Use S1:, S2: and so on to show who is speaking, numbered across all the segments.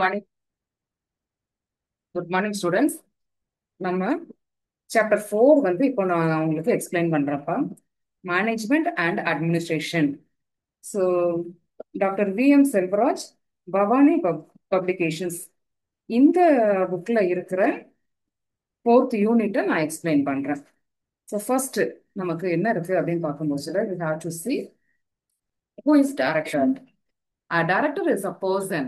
S1: Morning good morning students. நம்ம chapter 4 வந்து இப்போ நான் உங்களுக்கு எக்ஸ்பிளைன் பண்றப்ப management and administration. So doctor V M. Selvaraj, Bhavani publications, இந்த புக்ல இருக்கிற 4th யூனிட்டை நான் எக்ஸ்பிளைன் பண்றேன். ஸோ ஃபர்ஸ்ட் நமக்கு என்ன இருக்கு அப்படின்னு பார்க்கும்போது we have to see who is director. A director is a person.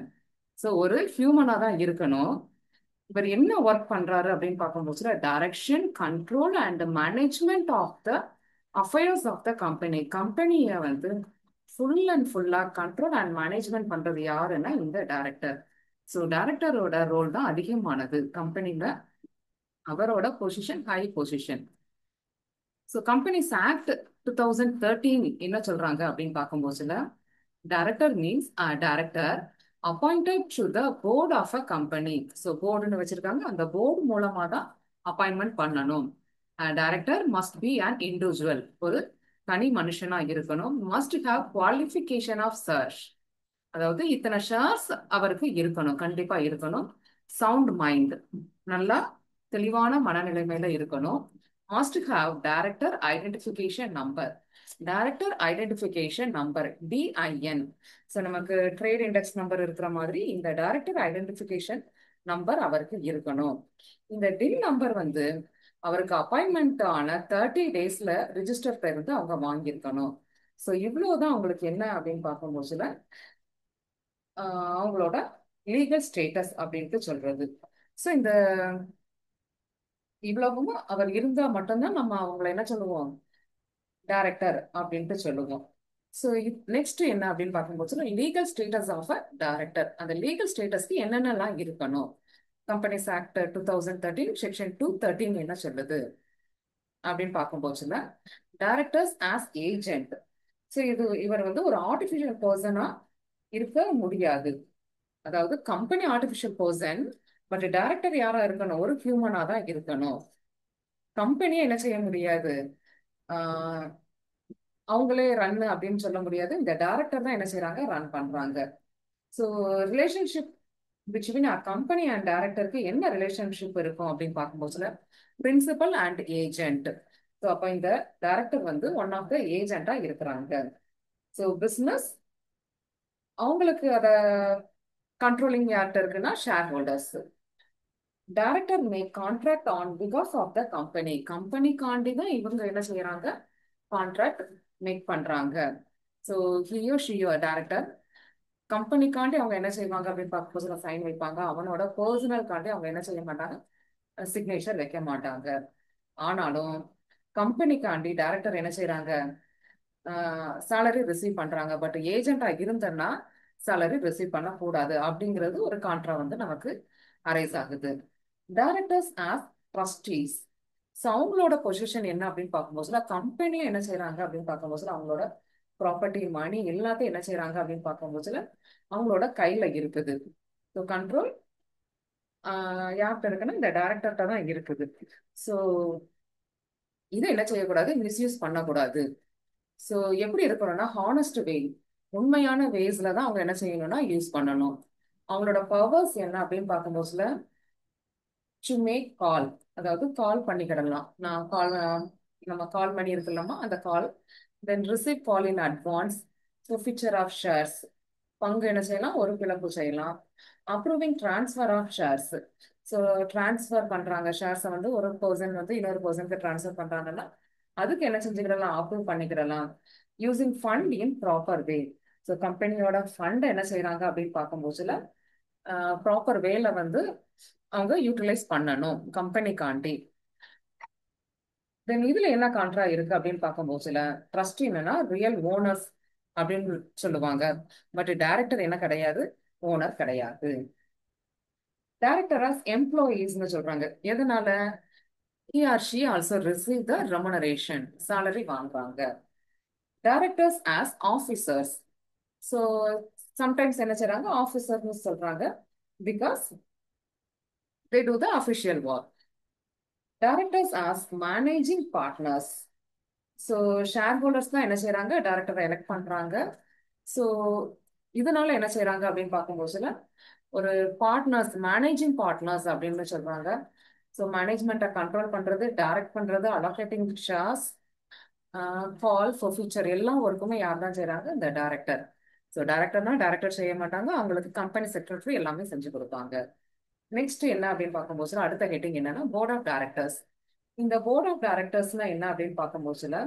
S1: So ஒரு ஹியூமனா தான் இருக்கணும். இவர் என்ன ஒர்க் பண்றாரு அப்படின்னு பார்க்கும்போது direction, control and management of the affairs of the company. கம்பெனியை வந்து ஃபுல் அண்ட் ஃபுல்லா கண்ட்ரோல் அண்ட் மேனேஜ்மெண்ட் பண்றது யாருன்னா இந்த டைரக்டர். ஸோ டைரக்டரோட ரோல் தான் அதிகமானது கம்பெனில. அவரோட position high position. So companies act 2013 என்ன சொல்றாங்க அப்படின்னு பார்க்கும்போதுல director means director appointed to the board of a company. So போர்டுன்னு வச்சிருக்காங்க, அந்த போர்டு மூலமா தான் அப்பாயின்மெண்ட் பண்ணணும். Director must be an individual, ஒரு தனி மனுஷனா இருக்கணும். மஸ்ட் ஹாவ் குவாலிஃபிகேஷன் ஆஃப் சர்ச், அதாவது இத்தனை ஷேர்ஸ் அவருக்கு இருக்கணும், கண்டிப்பா இருக்கணும். சவுண்ட் மைண்ட், நல்லா தெளிவான மனநிலைமையில இருக்கணும். Must have director identification number. Director identification number TIN. So நமக்கு ட்ரேட் இண்டெக்ஸ் நம்பர் இருக்கிற மாதிரி இந்த டைரக்டர் ஐடென்டிஃபிகேஷன் நம்பர் அவருக்கு இருக்கணும். இந்த டின் நம்பர் வந்து அவருக்கு அப்பாயின்மெண்ட் ஆன 30 டேஸ்ல ரிஜிஸ்டர் இருந்து அவங்க வாங்கியிருக்கணும். ஸோ இவ்வளவுதான் அவங்களுக்கு என்ன அப்படின்னு பார்க்கும்போதுல அவங்களோட லீகல் ஸ்டேட்டஸ் அப்படின்ட்டு சொல்றது. ஸோ இந்த இவ்வளவும் அவர் இருந்தா மட்டும்தான் நம்ம அவங்கள என்ன சொல்லுவோம், டைரக்டர் அப்படின்ட்டு சொல்லுவோம். ஸோ நெக்ஸ்ட் என்ன அப்படின்னு பார்க்கும்போது legal status of a director. அந்த லீகல் ஸ்டேட்டஸ்க்கு என்னென்னலாம் இருக்கணும், கம்பெனிஸ் ஆக்ட் 2013 செக்ஷன் 213 என்ன சொல்லுது அப்படின்னு பார்க்கும்போதுல டைரக்டர்ஸ் ஆஸ் ஏஜென்ட். ஸோ இவர் வந்து ஒரு ஆர்டிஃபிஷியல் பர்சனா இருக்க முடியாது. அதாவது company artificial person, but director யாரா இருக்கணும், ஒரு ஹியூமனா தான் இருக்கணும். கம்பெனியை என்ன செய்ய முடியாது, ஆஹ் அவங்களே ரன் அப்படின்னு சொல்ல முடியாது. இந்த டைரக்டர் தான் என்ன செய்யறாங்க, ரன் பண்றாங்க. So relationship between a company and டைரக்டருக்கு என்ன ரிலேஷன்ஷிப் இருக்கும் அப்படின்னு பார்க்கும்போதுல பிரின்சிபல் அண்ட் ஏஜென்ட். ஸோ அப்போ இந்த டைரக்டர் வந்து ஒன் ஆஃப் த ஏஜென்டா இருக்கிறாங்க. ஸோ பிஸ்னஸ் அவங்களுக்கு அத கண்ட்ரோலிங் யார்கிட்ட இருக்குன்னா share holders. Director may contract on because of the company. கம்பெனிக்காண்டி தான் இவங்க என்ன செய்யறாங்க, கான்ட்ராக்ட் மேக் பண்றாங்க. ஸோ ஹியோ ஷியோ டைரக்டர் கம்பெனிக்காண்டி அவங்க என்ன செய்வாங்க அப்படின்னு பார்க்கும்போது சைன் வைப்பாங்க. அவனோட பர்சனல்காண்டி அவங்க என்ன செய்ய மாட்டாங்க, சிக்னேச்சர் வைக்க மாட்டாங்க. ஆனாலும் கம்பெனிக்காண்டி டைரக்டர் என்ன செய்யறாங்க, சேலரி ரிசீவ் பண்றாங்க. பட் ஏஜென்டா இருந்தன்னா சேலரி ரிசீவ் பண்ண கூடாது அப்படிங்கிறது ஒரு கான்ட்ரா வந்து நமக்கு அரைஸ் ஆகுது. Directors as trustees. ஸோ அவங்களோட பொசிஷன் என்ன அப்படின்னு பார்க்கும்போது கம்பெனியை என்ன செய்யறாங்க அப்படின்னு பார்க்கும்போது அவங்களோட ப்ராப்பர்ட்டி மணி எல்லாத்தையும் என்ன செய்யறாங்க அப்படின்னு பார்க்கும்போது அவங்களோட கையில இருக்குது. ஸோ கண்ட்ரோல் யார்கிட்ட இருக்குன்னா இந்த டைரக்டர்கிட்ட தான் இருக்குது. ஸோ இதை என்ன செய்யக்கூடாது, மிஸ்யூஸ் பண்ணக்கூடாது. ஸோ எப்படி இருக்கணும்னா ஹானஸ்ட் வே, உண்மையான வேஸ்ல தான் அவங்க என்ன செய்யணும்னா யூஸ் பண்ணணும். அவங்களோட பவர்ஸ் என்ன அப்படின்னு பார்க்கும்போதுல டு மேக் கால், அதாவது கால் பண்ணிக்கிடலாம். நான் கால், நம்ம கால் பண்ணி இருக்கலாமா அந்த call. Then receive call in advance. ஃபிச்சர் ஆஃப் ஷேர்ஸ், பங்கு என்ன செய்யலாம், ஒரு பிளப்பு செய்யலாம். Approving transfer of shares. So transfer பண்றாங்க ஷேர்ஸை வந்து ஒரு பர்சன் வந்து இன்னொரு பர்சனுக்கு ட்ரான்ஸ்ஃபர் பண்றாங்கன்னா அதுக்கு என்ன செஞ்சுக்கிடலாம், அப்ரூவ் பண்ணிக்கிடலாம். Using fund in proper way. So கம்பெனியோட ஃபண்ட் என்ன செய்யறாங்க அப்படின்னு பார்க்கும்போதுல ப்ராப்பர் வேல வந்து அவங்க யூட்டிலைஸ் பண்ணணும் கம்பெனிக்காண்டி. தென் இதுல என்ன கான்ட்ரா இருக்கு அப்படின்னு பார்க்கும்போதுல ட்ரஸ்ட் என்னன்னா ரியல் ஓனர்ஸ் அப்படின்னு சொல்லுவாங்க. பட் டைரக்டர் என்ன கிடையாது, ஓனர் கிடையாது. டைரக்டர் ஆஸ் எம்ப்ளாயீஸ்னு சொல்றாங்க. எதனால, he or she also receive the remuneration, salary வாங்குறாங்க. Directors as officers. So sometimes என்ன செய்றாங்க, ஆஃபீஸர்னு சொல்றாங்க because they do the official work. Directors as managing partners. So share holders தான் என்ன செய்றாங்க, டைரக்டரை எலெக்ட் பண்றாங்க. ஸோ இதனால என்ன செய்யறாங்க அப்படின்னு பார்க்கும்போதுல ஒரு பார்ட்னர்ஸ், மேனேஜிங் பார்ட்னர்ஸ் அப்படின்னு சொல்றாங்க. ஸோ மேனேஜ்மெண்ட்டை கண்ட்ரோல் பண்றது, டைரக்ட் பண்றது, allocating shares, call for future எல்லா ஒர்க்குமே யார் தான் செய்றாங்க? இந்த டைரக்டர். ஸோ டைரக்டர்னா டைரக்டர் செய்ய மாட்டாங்க, அவங்களுக்கு கம்பெனி செக்ரட்டரி எல்லாமே செஞ்சு கொடுப்பாங்க. நெக்ஸ்ட் என்ன அப்படின்னு பார்க்கும்போது அடுத்த ஹெட்டிங் என்னன்னா போர்ட் ஆஃப் டைரக்டர்ஸ். இந்த போர்ட் ஆஃப் டைரக்டர்ஸ்னா என்ன அப்படின்னு பார்க்கும்போதுல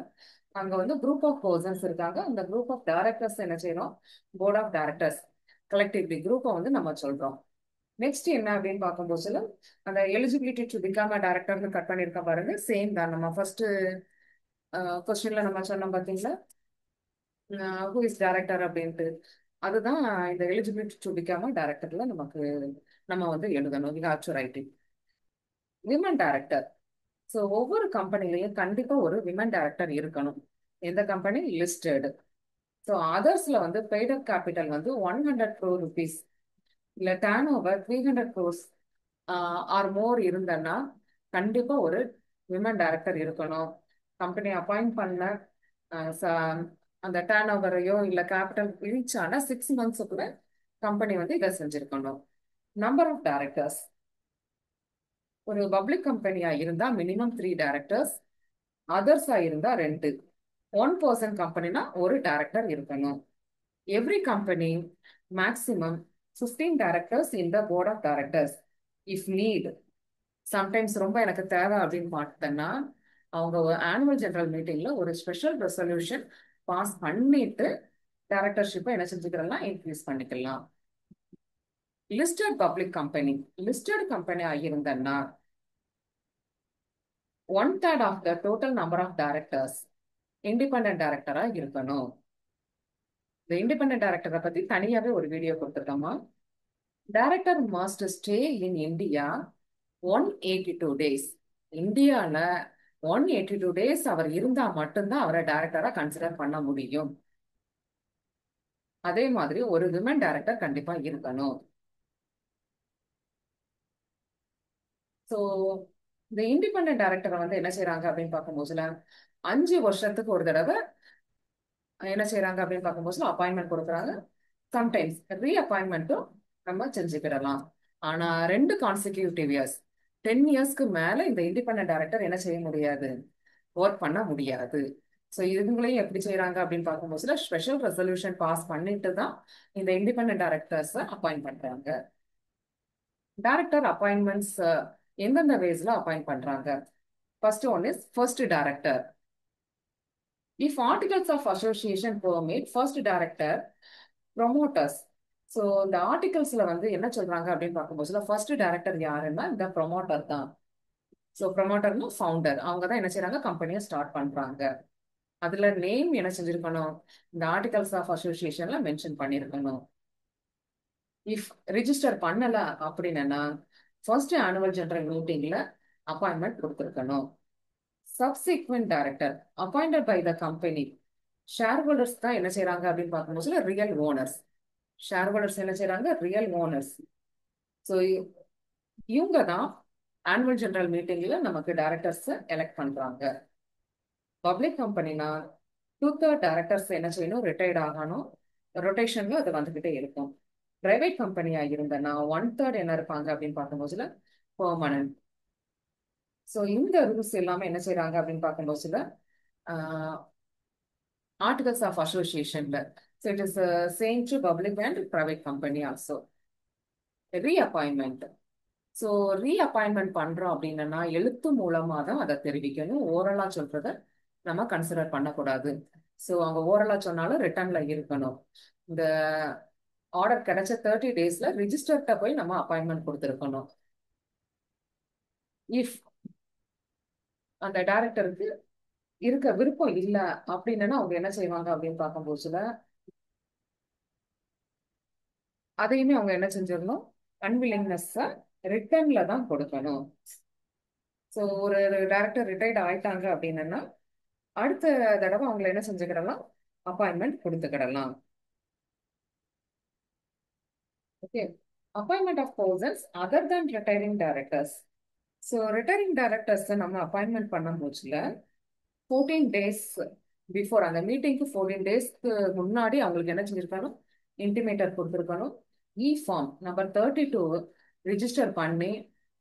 S1: அங்க வந்து குரூப் ஆஃப் பர்சன்ஸ் இருக்காங்க. அந்த குரூப் ஆஃப் டைரக்டர்ஸ் என்ன செய்யறோம்? போர்ட் ஆஃப் டைரக்டர்ஸ் கலெக்டிவ்லி குரூப்பை வந்து நம்ம சொல்றோம். நெக்ஸ்ட் என்ன அப்படின்னு பார்க்கும்போதுல அந்த எலிஜிபிலிட்டி டு பிகம் அ டைரக்டர்னு கட் பண்ணியிருக்க பாருங்க. சேம் தான் நம்ம ஃபர்ஸ்ட் கொஸ்டின்ல நம்ம சொன்னோம் பார்த்தீங்களா, ஹூ இஸ் டைரக்டர் அப்படின்ட்டு. அதுதான் இந்த எலிஜிபிலிட்டி டு பிகம் அ டைரக்டர்ல நமக்கு நம்ம வந்து எழுதணும். We have to write it. Women director. So ஒவ்வொரு கம்பெனிலையும் கண்டிப்பா ஒரு விமன் டைரக்டர் இருக்கணும். எந்த கம்பெனி லிஸ்டட். ஸோ அதர்ஸ்ல வந்து பெய்ட் அப் கேபிட்டல் வந்து 100 crore rupees இல்ல டேர்ன் ஓவர் 300 crores ஆர் மோர் இருந்தன்னா கண்டிப்பா ஒரு விமன் டைரக்டர் இருக்கணும். கம்பெனி அப்பாயிண்ட் பண்ண அந்த டேர்ன் ஓவரையோ இல்ல கேபிட்டல் ரீச் ஆன 6 months கம்பெனி வந்து இதை செஞ்சிருக்கணும். Number of directors. ஒரு பப்ளிக் கம்பெனியா இருந்தா மினிமம் 3 directors, அதர்ஸா இருந்தா 2. 1 person கம்பெனினா ஒரு டைரக்டர் இருக்கணும். Every company maximum 15 directors in the board of directors if need. Sometimes ரொம்ப எனக்கு தேவை அப்படின்னு பார்த்தேன்னா அவங்க ஆனுவல் ஜெனரல் மீட்டிங்ல ஒரு ஸ்பெஷல் ரெசல்யூஷன் பாஸ் பண்ணிட்டு டைரக்டர்ஷிப்பை என்ன செஞ்சுக்கலாம்? இன்க்ரீஸ் பண்ணிக்கலாம். Listed public company. Listed company ஆகியிருந்தன்னா 1/3 of the total number of directors independent டைரக்டரா இருக்கணும். இந்த இண்டிபெண்டன்ட் டைரக்டரை பத்தி தனியாவே ஒரு வீடியோ கொடுத்துருக்கோமா. Director must stay in India 182 days. இந்தியால 182 days அவர் இருந்தா மட்டும்தான் அவரை டைரக்டரா கன்சிடர் பண்ண முடியும். அதே மாதிரி ஒரு விமன் டைரக்டர் கண்டிப்பா இருக்கணும். ஸோ இந்த இண்டிபெண்டன்ட் டைரக்டரை வந்து என்ன செய்யறாங்க அப்படின்னு பார்க்கும்போதுல 5 வருஷத்துக்கு ஒரு தடவை என்ன செய்யறாங்க அப்படின்னு பார்க்கும்போது அப்பாயின்மெண்ட் கொடுக்குறாங்க. சம்டைம்ஸ் ரீஅப்பாயின்மெண்ட்டும் நம்ம செஞ்சுக்கிடலாம். ஆனா 2 consecutive years 10 yearsக்கு மேல இந்த இண்டிபெண்டன்ட் டைரக்டர் என்ன செய்ய முடியாது? ஒர்க் பண்ண முடியாது. ஸோ இவங்களையும் எப்படி செய்யறாங்க அப்படின்னு பார்க்கும்போது ஸ்பெஷல் ரெசல்யூஷன் பாஸ் பண்ணிட்டு தான் இந்த இண்டிபெண்டன்ட் டைரக்டர்ஸை அப்பாயிண்ட் பண்றாங்க. டைரக்டர் அப்பாயின்மெண்ட்ஸ் எந்தெந்த வேஸ்ல அப்பாயிண்ட் பண்றாங்க? First one is first director. If articles of association permit first director, promoters. So இந்த ஆர்டிகல்ஸ்ல வந்து என்ன சொல்றாங்க அப்படின்னு பார்க்கும்போது ஃபர்ஸ்ட் டைரக்டர் யாருன்னா இந்த ப்ரொமோட்டர் தான். ஸோ ப்ரொமோட்டர்னா ஃபவுண்டர், அவங்க தான் என்ன செய்யறாங்க? கம்பெனியை ஸ்டார்ட் பண்றாங்க. அதுல நேம் என்ன செஞ்சிருக்கணும்? இந்த ஆர்டிகல்ஸ் ஆஃப் அசோசியேஷன்ல மென்ஷன் பண்ணிருக்கணும். இஃப் ரிஜிஸ்டர் பண்ணல அப்படின்னா ஃபர்ஸ்ட் ஆனுவல் ஜெனரல் மீட்டிங்ல அப்பாயின்மெண்ட் கொடுத்துருக்கணும். Subsequent director appointed by the company. Share holders தான் என்ன செய்யறாங்க அப்படின்னு பார்க்கும்போது ரியல் ஓனர்ஸ். ஷேர் ஹோல்டர்ஸ் என்ன செய்யறாங்க? Real owners. ஸோ இவங்க தான் ஆனுவல் ஜெனரல் மீட்டிங்ல நமக்கு டைரக்டர்ஸ் எலெக்ட் பண்றாங்க. பப்ளிக் கம்பெனினா 2/3 டைரக்டர்ஸ் என்ன செய்யணும்? ரிட்டையர்ட் ஆகணும். ரொட்டேஷன்ல அது வந்துகிட்டே இருக்கும். பிரைவேட் கம்பெனியா இருந்தனா 1/3 என்ன இருப்பாங்க அப்படின்னு பார்க்கும்போதுல பெர்மனன்ட். ஸோ இந்த ரூல்ஸ் எல்லாமே என்ன செய்யறாங்க அப்படின்னு பார்க்கும்போதுல articles of association. So it is same to public and private company also. Reappointment. So reappointment பண்றோம் அப்படின்னா எழுத்து மூலமா தான் அதை தெரிவிக்கணும். ஓரலா சொல்றத நம்ம கன்சிடர் பண்ணக்கூடாது. ஸோ அவங்க ஓரலா சொன்னாலும் ரிட்டர்ன்ல இருக்கணும். இந்த ஆர்டர் கிடைச்ச 30 daysல ரிஜிஸ்டர்ட்ட போய் நம்ம அப்பாயின்மெண்ட் கொடுத்துருக்கணும். இஃப் அந்த டைரக்டருக்கு இருக்க விருப்பம் இல்லை அப்படின்னா அவங்க என்ன செய்வாங்க அப்படின்னு பார்க்கும்போதுல அதையுமே அவங்க என்ன செஞ்சிடணும்? அன்வில்லிங்னஸ் ரிட்டர்ன்ல தான் கொடுக்கணும். ஸோ ஒரு டைரக்டர் ரிட்டையர்ட் ஆயிட்டாங்க அப்படின்னா அடுத்த தடவை அவங்களை என்ன செஞ்சுக்கிடலாம்? அப்பாயின்மெண்ட் கொடுத்துக்கிடலாம். Okay. Appointment of persons other than retiring directors. So retiring directors நம்ம அப்பாயின்மெண்ட் பண்ணும் போச்சுல 14 days பிஃபோர் அந்த மீட்டிங்க்கு 14 daysக்கு முன்னாடி அவங்களுக்கு என்ன செஞ்சிருக்கணும்? இன்டிமேட்டர் கொடுத்துருக்கணும். இ ஃபார்ம் நம்பர் 32 ரிஜிஸ்டர் பண்ணி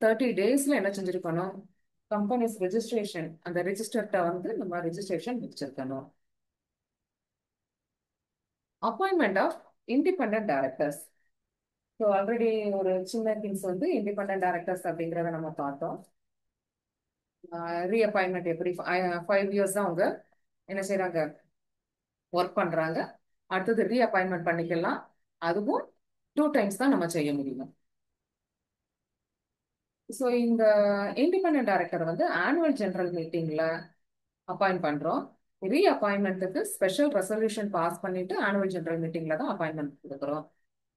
S1: 30 டேஸ்ல என்ன செஞ்சிருக்கணும், கம்பெனிஸ் ரெஜிஸ்ட்ரேஷன் அந்த ரெஜிஸ்டர்ட்ட வந்து நம்ம ரெஜிஸ்ட்ரேஷன் முடிச்சிருக்கணும். Appointment of independent directors. So already ஒரு சின்ன திங்ஸ் வந்து இண்டிபெண்டன்ட் டைரக்டர்ஸ் அப்படிங்கிறத நம்ம பார்த்தோம். ரீஅப்பாயின்மெண்ட் எப்படி 5 இயர்ஸ் தான் அவங்க என்ன செய்றாங்க, ஒர்க் பண்றாங்க. அடுத்தது ரீஅப்பாயின்மெண்ட் பண்ணிக்கலாம். அதுவும் 2 டைம்ஸ் தான் நம்ம செய்ய முடியும். ஸோ இந்த இண்டிபெண்டன்ட் டைரக்டர் வந்து ஆனுவல் ஜெனரல் மீட்டிங்ல அப்பாயிண்ட் பண்றோம். ரீஅப்பாயின்மெண்ட்டுக்கு ஸ்பெஷல் ரெசல்யூஷன் பாஸ் பண்ணிட்டு ஆனுவல் ஜெனரல் மீட்டிங்ல தான் அப்பாயின்மெண்ட் கொடுக்குறோம்.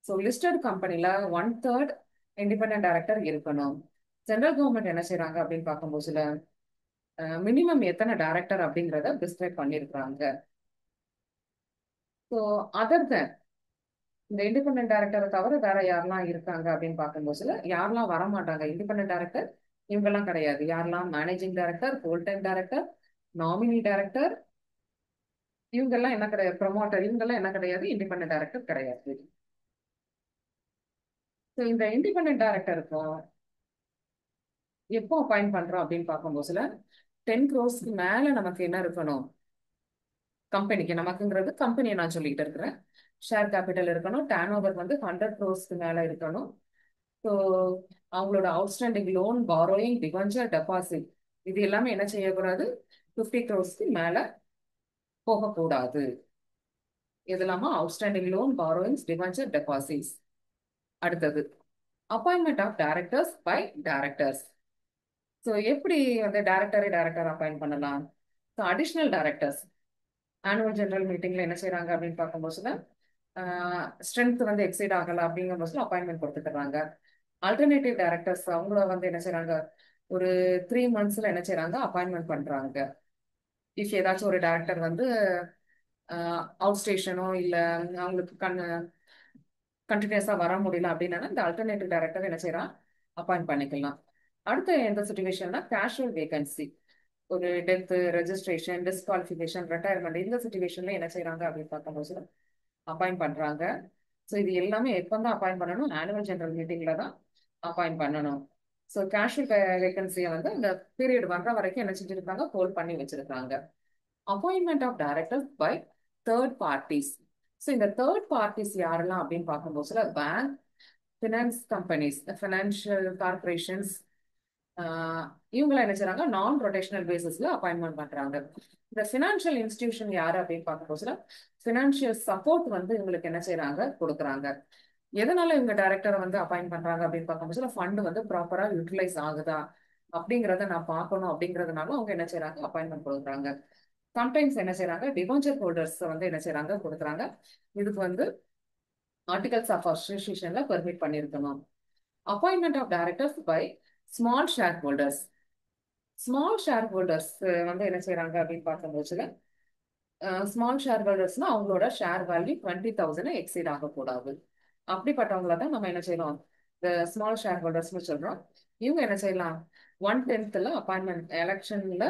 S1: ஸோ லிஸ்டட் கம்பெனில 1/3 இண்டிபெண்டன்ட் டைரக்டர் இருக்கணும். சென்ட்ரல் கவர்மெண்ட் என்ன செய்றாங்க அப்படின்னு பார்க்கும்போதுல மினிமம் எத்தனை டைரக்டர் அப்படிங்கிறத டிஸ்கிரைப் பண்ணியிருக்கிறாங்க. ஸோ அதர் தென் இந்த இண்டிபெண்டன்ட் டைரக்டரை தவிர வேற யாரெல்லாம் இருக்காங்க அப்படின்னு பார்க்கும்போதுல யாரெல்லாம் வரமாட்டாங்க இண்டிபெண்டன்ட் டைரக்டர், இவங்கெல்லாம் கிடையாது. யாரெல்லாம் managing director, full time director, nominee director, இவங்கெல்லாம் என்ன கிடையாது, ப்ரொமோட்டர், இவங்கெல்லாம் என்ன கிடையாது, இண்டிபெண்டன்ட் டைரக்டர் கிடையாது. ஸோ இந்த இண்டிபெண்டன்ட் டைரக்டருக்கும் எப்போ அப்பாயிண்ட் பண்றோம் அப்படின்னு பார்க்கும்போதுல 10 crores மேல நமக்கு என்ன இருக்கணும், கம்பெனிக்கு, நமக்குங்கிறது கம்பெனியை நான் சொல்லிட்டு இருக்கிறேன், ஷேர் கேபிட்டல் இருக்கணும். டேர்ன் ஓவர் வந்து 100 crores மேல இருக்கணும். ஸோ அவங்களோட outstanding loan, borrowing, debenture, deposit இது எல்லாமே என்ன செய்யக்கூடாது, 50 crores மேல போகக்கூடாது. இதெல்லாமா outstanding loan, borrowings, debenture, deposits. அடுத்தது appointment of directors by directors. So எப்படி வந்து டைரக்டர் அப்பாயிண்ட் பண்ணலாம். So additional directors annual general மீட்டிங்ல என்ன செய்றாங்க அப்படின்னு பார்க்கும்போது ஸ்ட்ரென்த் வந்து எக்ஸைட் ஆகல அப்படிங்கும் போது அப்பாயின்மெண்ட் கொடுத்துக்கிறாங்க. ஆல்டர்னேட்டிவ் டைரக்டர்ஸ் அவங்கள வந்து என்ன செய்றாங்க, ஒரு 3 monthsல என்ன செய்றாங்க, அப்பாயின்மெண்ட் பண்றாங்க. இஃப் ஏதாச்சும் ஒரு டைரக்டர் வந்து அவுட் ஸ்டேஷனோ இல்ல அவங்களுக்கு கண்டினியூஸா வர முடியல அப்படின்னா இந்த ஆல்டர்னேட்டிவ் டைரக்டர் என்ன செய்யறான், அப்பாயிண்ட் பண்ணிக்கலாம். அடுத்த எந்த சுச்சுவேஷன்னா கேஷுவல் வேகன்சி, ஒரு டெத், ரெஜிஸ்ட்ரேஷன், டிஸ்குவாலிஃபிகேஷன், ரிட்டையர்மெண்ட், இந்த சுச்சுவேஷன்ல என்ன செய்யறாங்க அப்படின்னு பார்க்கும்போது அப்பாயிண்ட் பண்றாங்க. ஸோ இது எல்லாமே எப்போ தான் அப்பாயிண்ட் பண்ணணும், ஆனுவல் ஜெனரல் மீட்டிங்ல தான் அப்பாயிண்ட் பண்ணணும். ஸோ கேஷுவல் வேகன்சியை வந்து அந்த பீரியட் வர்ற வரைக்கும் என்ன செஞ்சிருக்காங்க, ஹோல்ட் பண்ணி வச்சிருக்காங்க. Appointment of directors by third parties. So இந்த தேர்ட் பார்ட்டிஸ் யாரெல்லாம் அப்படின்னு பார்க்கும்போது bank, finance companies, financial corporations, இவங்களாம் என்ன செய்றாங்க, நான் ரொட்டேஷனல் பேசிஸ்ல அப்பாயின்மெண்ட் பண்றாங்க. இந்த ஃபினான்ஷியல் இன்ஸ்டிடியூஷன் யாரு அப்படின்னு பார்க்கும்போது ஃபினான்ஷியல் சப்போர்ட் வந்து இவங்களுக்கு என்ன செய்றாங்க, கொடுக்குறாங்க. எதனால இவங்க டைரக்டரை வந்து அப்பாயிண்ட் பண்றாங்க அப்படின்னு பார்க்கும்போது ஃபண்ட் வந்து ப்ராப்பரா யூட்டிலைஸ் ஆகுதா அப்படிங்கிறத நான் பார்க்கணும் அப்படிங்கிறதுனால அவங்க என்ன செய்றாங்க, அப்பாயின்மெண்ட் கொடுக்குறாங்க. சம்டைம்ஸ் என்ன செய்றாங்க, டிபென்ச்சர் ஹோல்டர்ஸ் வந்து என்ன செய்றாங்க, கொடுக்குறாங்க. இதுக்கு வந்து ஆர்டிகல்ஸ் ஆஃப் அசோசியேஷன்ல பெர்மிட் பண்ணியிருக்கணும். Appointment of directors by small share holders. Small share holders வந்து என்ன செய்றாங்க அப்படின்னு பார்க்கும்போது ஸ்மால் ஷேர் ஹோல்டர்ஸ்னா அவங்களோட ஷேர் வேல்யூ 20,000 எக்ஸீட் ஆகக்கூடாது. அப்படிப்பட்டவங்கள தான் நம்ம என்ன செய்யறோம், இந்த ஸ்மால் ஷேர் ஹோல்டர்ஸ்னு சொல்றோம். இவங்க என்ன செய்யலாம், 1/10 அப்பாயின்மெண்ட் எலெக்ஷன்ல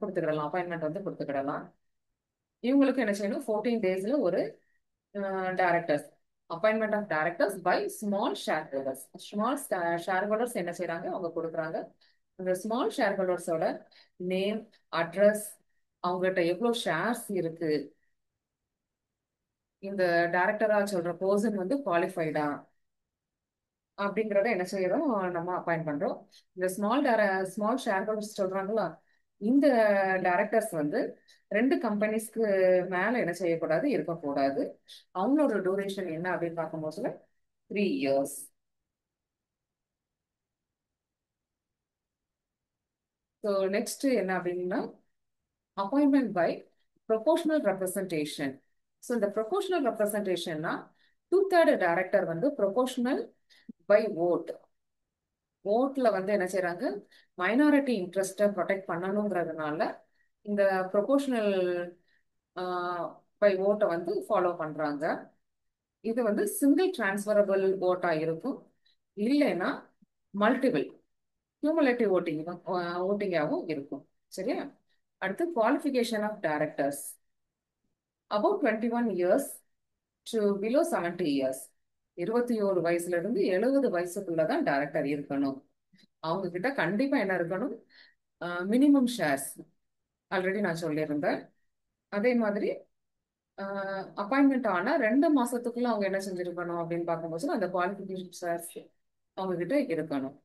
S1: கொடுத்துக்கிடலாம், அப்பாயின்மெண்ட் வந்து கொடுத்துக்கிடலாம். இவங்களுக்கு என்ன செய்யணும், 14 டேஸ்ல ஒரு directors, appointment of directors by small share holders. Small share holders என்ன செய்றாங்க, அவங்க கொடுக்குறாங்க. இந்த ஸ்மால் ஷேர் ஹோல்டர்ஸோட நேம், அட்ரஸ், அவங்ககிட்ட எவ்வளவு ஷேர்ஸ் இருக்கு, இந்த டைரக்டரா சொல்ற பர்சன் வந்து குவாலிஃபைடா அப்படிங்கிறத என்ன செய்யறோம், நம்ம அப்பாயிண்ட் பண்றோம். இந்த ஸ்மால் ஷேர் ஹோல்டர்ஸ் சொல்றாங்களா, இந்த டைரக்டர்ஸ் வந்து 2 கம்பெனிஸ்க்கு மேல என்ன செய்யக்கூடாது, இருக்கக்கூடாது. அவங்களோட டூரேஷன் என்ன அப்படின்னு பார்க்கும்போது 3 years. ஸோ நெக்ஸ்ட் என்ன அப்படின்னா appointment by proportional representation. So இந்த ப்ரொபோஷனல் ரெப்ரசன்டேஷன்னா 2/3 டைரக்டர் வந்து ப்ரொபோஷனல் பை ஓட். ஓட்ல வந்து என்ன செய்றாங்க, மைனாரிட்டி இன்ட்ரெஸ்ட்டை ப்ரொடெக்ட் பண்ணணுங்கிறதுனால இந்த ப்ரொபோஷனல் பை ஓட்டை வந்து ஃபாலோ பண்றாங்க. இது வந்து சிங்கிள் டிரான்ஸ்ஃபரபிள் ஓட்டா இருக்கும், இல்லைன்னா மல்டிபிள் கியூமுலேட்டிவ் ஓட்டிங்காகவும் இருக்கும். சரியா. அடுத்து qualification of directors. About 21 years to below 70 years. 21 வயசுல இருந்து 70 வயசுக்குள்ளதான் டைரக்டர் இருக்கணும். அவங்க கிட்ட கண்டிப்பா என்ன இருக்கணும்? மினிமம் ஷேர்ஸ் ஆல்ரெடி நான் சொல்லியிருந்தேன். அதே மாதிரி அப்பாயின்மெண்ட் ஆனா 2 மாசத்துக்குள்ள அவங்க என்ன செஞ்சிருக்கணும் அப்படின்னு பார்க்கும்போது அந்த குவாலிஃபிகேஷன் ஷேர்ஸ் அவங்க கிட்ட இருக்கணும்.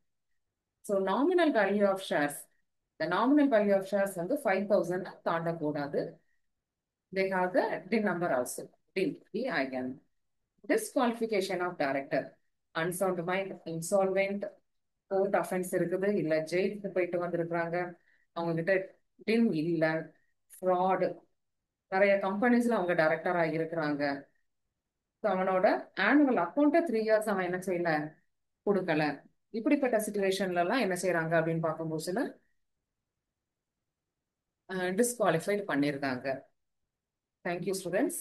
S1: So nominal value of shares, இந்த நாமினல் வேல்யூ ஆஃப் ஷேர்ஸ் வந்து 5,000 தாண்டக்கூடாது. They have the TIN number also, TIN T I N. Disqualification of director, unsound mind, insolvent, court offence இருக்குது, இல்ல ஜெயிலுக்கு போயிட்டு வந்திருக்கிறாங்க, அவங்க கிட்ட டின் இல்ல, ஃப்ராடு, நிறைய கம்பெனிஸ்ல அவங்க டைரக்டரா இருக்கிறாங்க, அவனோட ஆனுவல் அக்கௌண்ட்டை 3 இயர்ஸ் அவன் என்ன செய்யல, கொடுக்கல. இப்படிப்பட்ட சுச்சுவேஷன்ல எல்லாம் என்ன செய்யறாங்க அப்படின்னு பார்க்கும்போது டிஸ்குவாலிஃபைட் பண்ணியிருக்காங்க. Thank you students.